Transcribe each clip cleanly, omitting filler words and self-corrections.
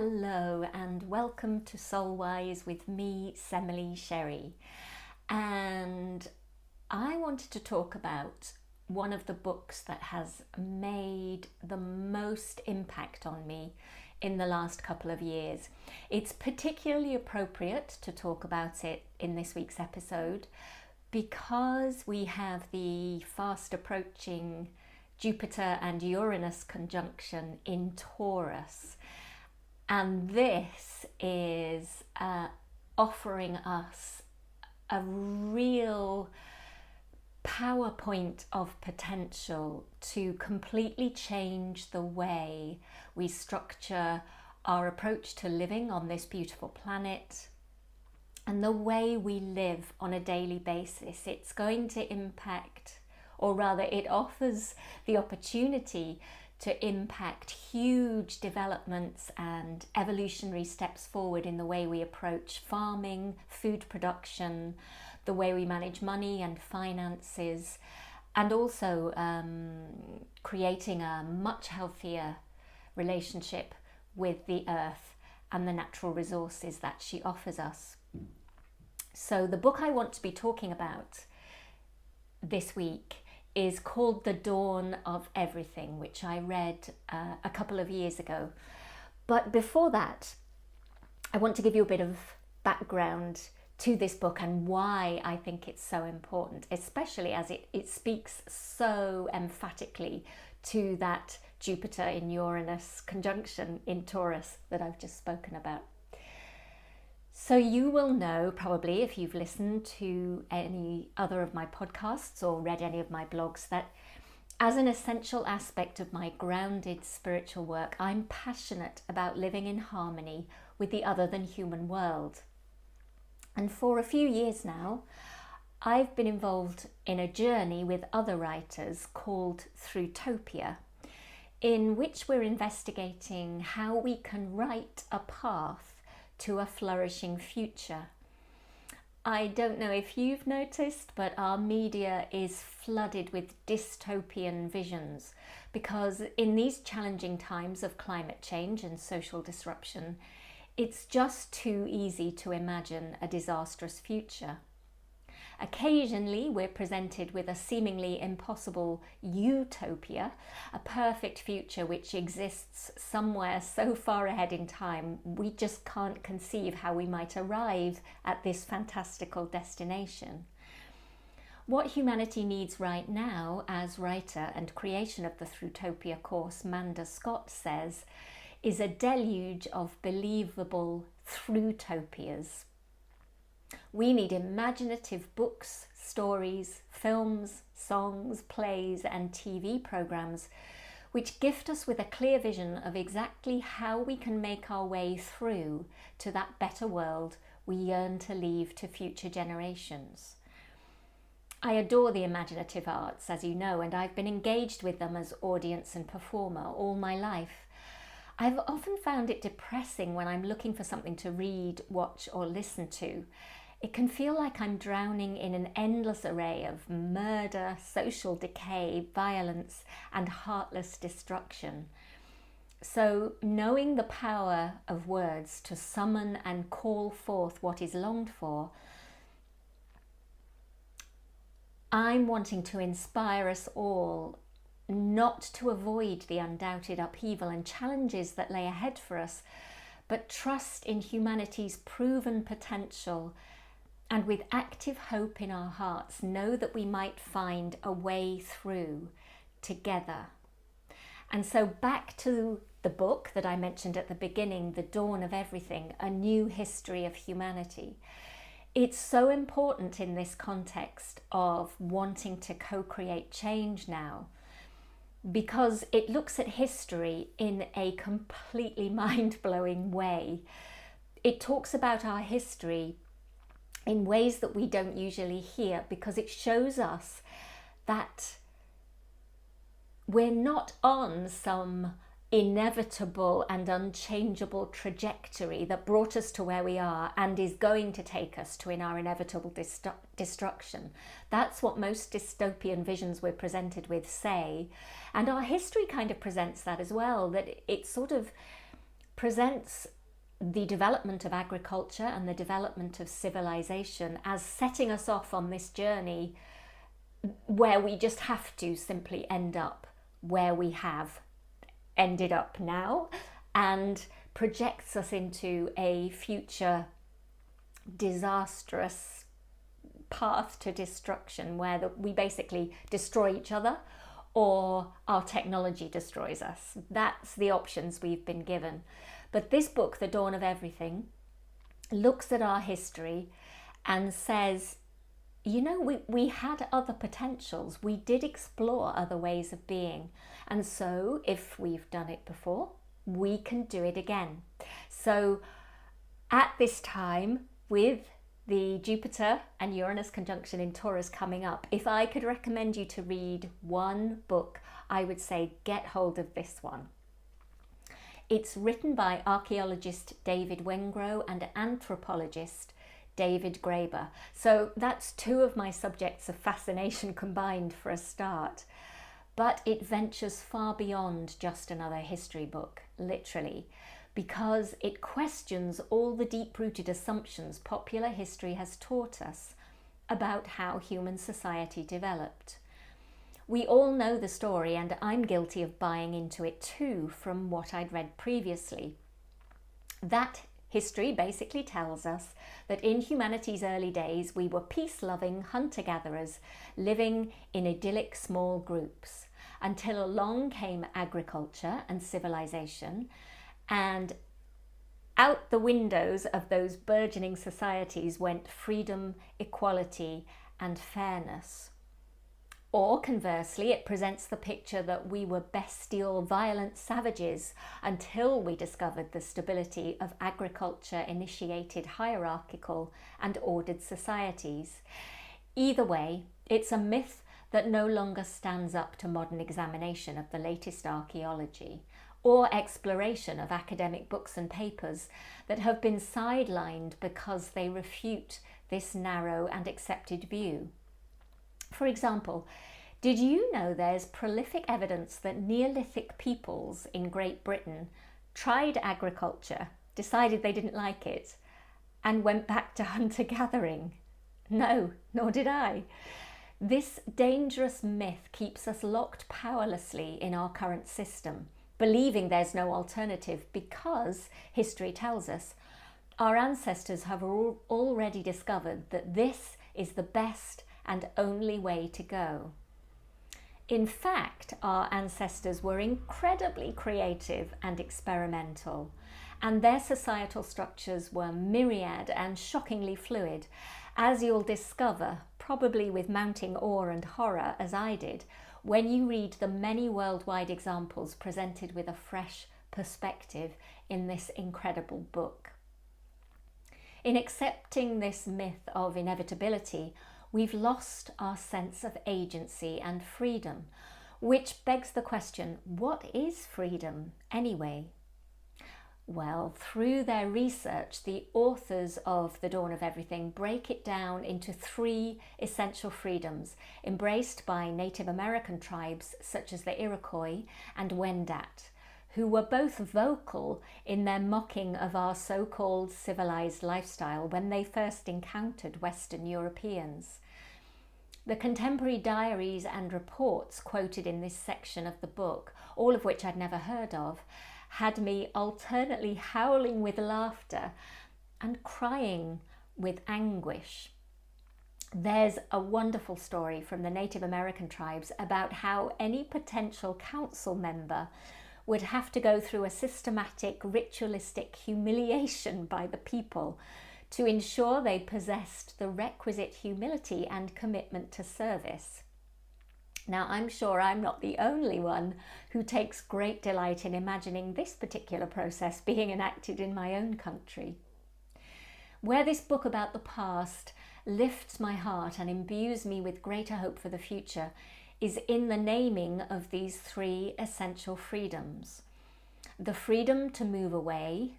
Hello and welcome to Soulwise with me, Semele Sherry. And I wanted to talk about one of the books that has made the most impact on me in the last couple of years. It's particularly appropriate to talk about it in this week's episode because we have the fast approaching Jupiter and Uranus conjunction in Taurus. And this is offering us a real PowerPoint of potential to completely change the way we structure our approach to living on this beautiful planet and the way we live on a daily basis. It's going to impact, or rather it offers the opportunity to impact huge developments and evolutionary steps forward in the way we approach farming, food production, the way we manage money and finances, and also creating a much healthier relationship with the earth and the natural resources that she offers us. So the book I want to be talking about this week is called The Dawn of Everything, which I read a couple of years ago. But before that, I want to give you a bit of background to this book and why I think it's so important, especially as it speaks so emphatically to that Jupiter in Uranus conjunction in Taurus that I've just spoken about. So you will know probably if you've listened to any other of my podcasts or read any of my blogs that as an essential aspect of my grounded spiritual work, I'm passionate about living in harmony with the other than human world. And for a few years now, I've been involved in a journey with other writers called Throughtopia, in which we're investigating how we can write a path to a flourishing future. I don't know if you've noticed, but our media is flooded with dystopian visions because in these challenging times of climate change and social disruption, it's just too easy to imagine a disastrous future. Occasionally, we're presented with a seemingly impossible utopia, a perfect future which exists somewhere so far ahead in time, we just can't conceive how we might arrive at this fantastical destination. What humanity needs right now, as writer and creation of the Throughtopia course Manda Scott says, is a deluge of believable Throughotopias. We need imaginative books, stories, films, songs, plays and TV programs which gift us with a clear vision of exactly how we can make our way through to that better world we yearn to leave to future generations. I adore the imaginative arts, as you know, and I've been engaged with them as audience and performer all my life. I've often found it depressing when I'm looking for something to read, watch or listen to. It can feel like I'm drowning in an endless array of murder, social decay, violence, and heartless destruction. So, knowing the power of words to summon and call forth what is longed for, I'm wanting to inspire us all not to avoid the undoubted upheaval and challenges that lay ahead for us, but trust in humanity's proven potential and with active hope in our hearts, know that we might find a way through together. And so back to the book that I mentioned at the beginning, The Dawn of Everything, A New History of Humanity. It's so important in this context of wanting to co-create change now, because it looks at history in a completely mind-blowing way. It talks about our history in ways that we don't usually hear, because it shows us that we're not on some inevitable and unchangeable trajectory that brought us to where we are and is going to take us to our inevitable destruction. That's what most dystopian visions we're presented with say. And our history kind of presents that as well, that it sort of presents the development of agriculture and the development of civilization as setting us off on this journey where we just have to simply end up where we have ended up now, and projects us into a future disastrous path to destruction where we basically destroy each other or our technology destroys us. That's the options we've been given. But this book, The Dawn of Everything, looks at our history and says, you know, we had other potentials. We did explore other ways of being. And so if we've done it before, we can do it again. So at this time, with the Jupiter and Uranus conjunction in Taurus coming up, if I could recommend you to read one book, I would say get hold of this one. It's written by archaeologist David Wengrow and anthropologist David Graeber. So that's two of my subjects of fascination combined for a start. But it ventures far beyond just another history book, literally, because it questions all the deep-rooted assumptions popular history has taught us about how human society developed. We all know the story, and I'm guilty of buying into it too from what I'd read previously. That history basically tells us that in humanity's early days, we were peace-loving hunter-gatherers living in idyllic small groups until along came agriculture and civilization, and out the windows of those burgeoning societies went freedom, equality, and fairness. Or conversely, it presents the picture that we were bestial, violent savages until we discovered the stability of agriculture-initiated hierarchical and ordered societies. Either way, it's a myth that no longer stands up to modern examination of the latest archaeology or exploration of academic books and papers that have been sidelined because they refute this narrow and accepted view. For example, did you know there's prolific evidence that Neolithic peoples in Great Britain tried agriculture, decided they didn't like it, and went back to hunter-gathering? No, nor did I. This dangerous myth keeps us locked powerlessly in our current system, believing there's no alternative because, history tells us, our ancestors have already discovered that this is the best and only way to go. In fact, our ancestors were incredibly creative and experimental, and their societal structures were myriad and shockingly fluid, as you'll discover, probably with mounting awe and horror as I did, when you read the many worldwide examples presented with a fresh perspective in this incredible book. In accepting this myth of inevitability, we've lost our sense of agency and freedom, which begs the question, what is freedom anyway? Well, through their research, the authors of The Dawn of Everything break it down into 3 essential freedoms embraced by Native American tribes such as the Iroquois and Wendat, who were both vocal in their mocking of our so-called civilized lifestyle when they first encountered Western Europeans. The contemporary diaries and reports quoted in this section of the book, all of which I'd never heard of, had me alternately howling with laughter and crying with anguish. There's a wonderful story from the Native American tribes about how any potential council member would have to go through a systematic, ritualistic humiliation by the people to ensure they possessed the requisite humility and commitment to service. Now, I'm sure I'm not the only one who takes great delight in imagining this particular process being enacted in my own country. Where this book about the past lifts my heart and imbues me with greater hope for the future is in the naming of these 3 essential freedoms. The freedom to move away,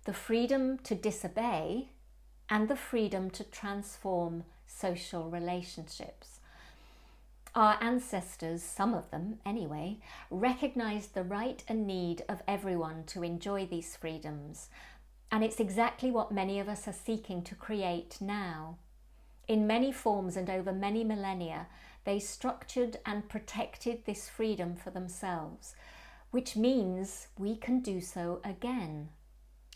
the freedom to disobey, and the freedom to transform social relationships. Our ancestors, some of them anyway, recognized the right and need of everyone to enjoy these freedoms. And it's exactly what many of us are seeking to create now. In many forms and over many millennia, they structured and protected this freedom for themselves, which means we can do so again.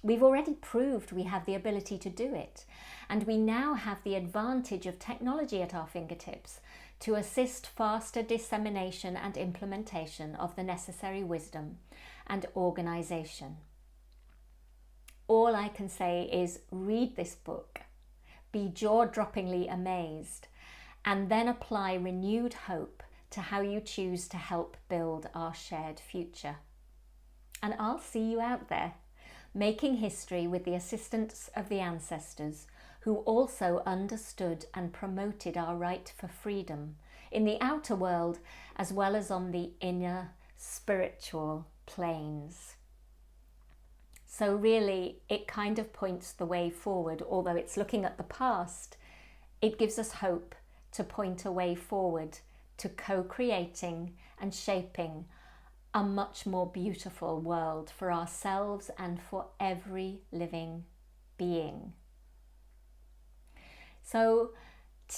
We've already proved we have the ability to do it, and we now have the advantage of technology at our fingertips to assist faster dissemination and implementation of the necessary wisdom and organisation. All I can say is read this book, be jaw-droppingly amazed, and then apply renewed hope to how you choose to help build our shared future. And I'll see you out there, making history with the assistance of the ancestors who also understood and promoted our right for freedom in the outer world as well as on the inner spiritual planes. So really, it kind of points the way forward. Although it's looking at the past, it gives us hope to point a way forward to co-creating and shaping a much more beautiful world for ourselves and for every living being. So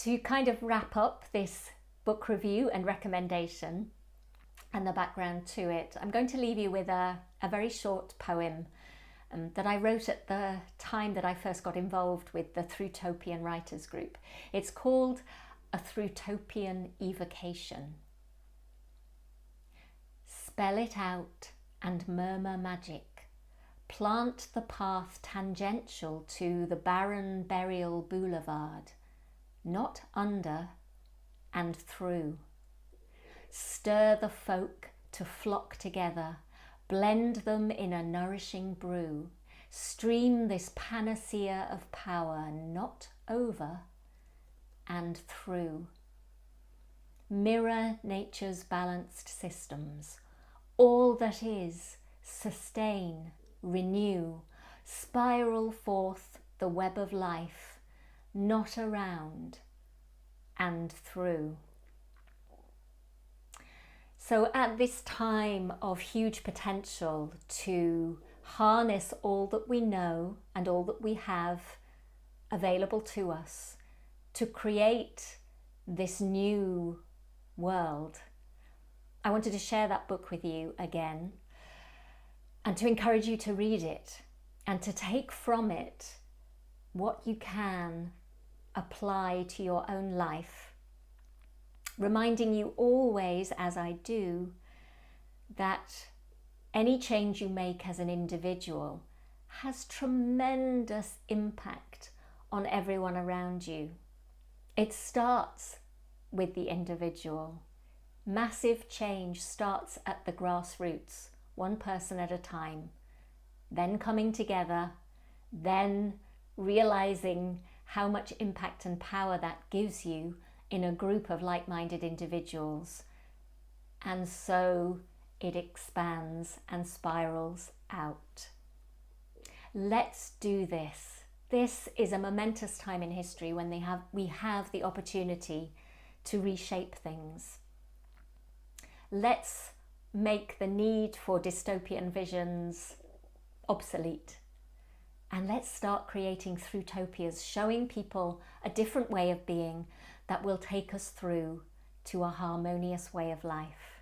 to kind of wrap up this book review and recommendation and the background to it, I'm going to leave you with a very short poem that I wrote at the time that I first got involved with the Thrutopian Writers Group. It's called A Thrutopian Evocation. Spell it out and murmur magic. Plant the path tangential to the barren burial boulevard, not under and through. Stir the folk to flock together, blend them in a nourishing brew. Stream this panacea of power, not over and through. Mirror nature's balanced systems. All that is, sustain, renew, spiral forth the web of life, not around and through. So at this time of huge potential to harness all that we know and all that we have available to us to create this new world, I wanted to share that book with you again and to encourage you to read it and to take from it what you can apply to your own life, reminding you always, as I do, that any change you make as an individual has tremendous impact on everyone around you. It starts with the individual. Massive change starts at the grassroots, one person at a time, then coming together, then realizing how much impact and power that gives you in a group of like-minded individuals. And so it expands and spirals out. Let's do this. This is a momentous time in history when we have the opportunity to reshape things. Let's make the need for dystopian visions obsolete. And let's start creating Thrutopias, showing people a different way of being that will take us through to a harmonious way of life.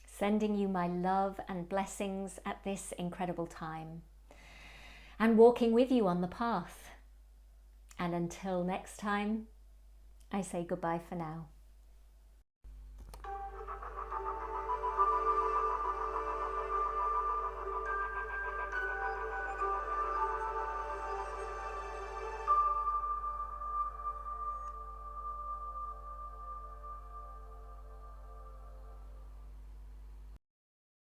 Sending you my love and blessings at this incredible time, and walking with you on the path. And until next time, I say goodbye for now.